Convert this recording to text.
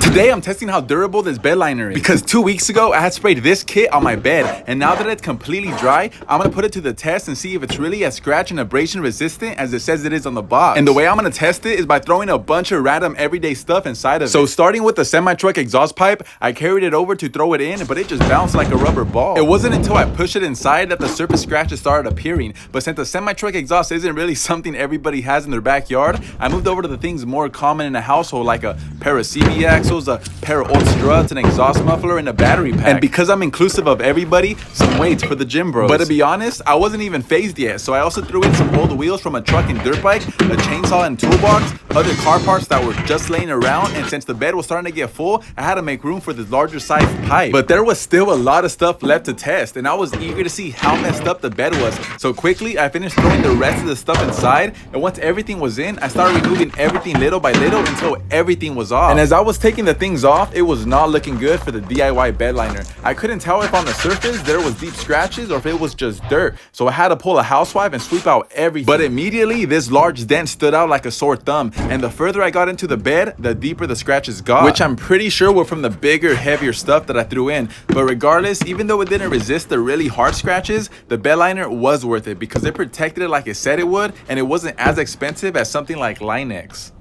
today I'm testing how durable this bed liner is, because 2 weeks ago I had sprayed this kit on my bed, and now that it's completely dry, I'm gonna put it to the test and see if it's really as scratch and abrasion resistant as it says it is on the box. And the way I'm gonna test it is by throwing a bunch of random everyday stuff inside of it. So starting with the semi-truck exhaust pipe, I carried it over to throw it in, but it just bounced like a rubber ball. It wasn't until I pushed it inside that the surface scratches started appearing, but since the semi-truck exhaust isn't really something everybody has in their backyard, I moved over to the things more common in a household, like a pair of CB axles, a pair of old struts, an exhaust muffler, and a battery pack. And because I'm inclusive of everybody, some weights for the gym bros. But to be honest, I wasn't even phased yet, so I also threw in some old wheels from a truck and dirt bike, a chainsaw and toolbox, other car parts that were just laying around, and since the bed was starting to get full, I had to make room for this larger sized pipe. But there was still a lot of stuff left to test, and I was eager to see how messed up the bed was. So quickly, I finished throwing the rest of the stuff inside, and once everything was in, I started removing everything little by little until everything was off. And as I was taking the things off, it was not looking good for the DIY bed liner. I couldn't tell if on the surface there was deep scratches or if it was just dirt, so I had to pull a housewipe and sweep out everything. But immediately, this large dent stood out like a sore thumb, and the further I got into the bed, the deeper the scratches got, which I'm pretty sure were from the bigger, heavier stuff that I threw in. But regardless, even though it didn't resist the really hard scratches, the bed liner was worth it because it protected it like it said it would, and it wasn't as expensive as something like Line-X.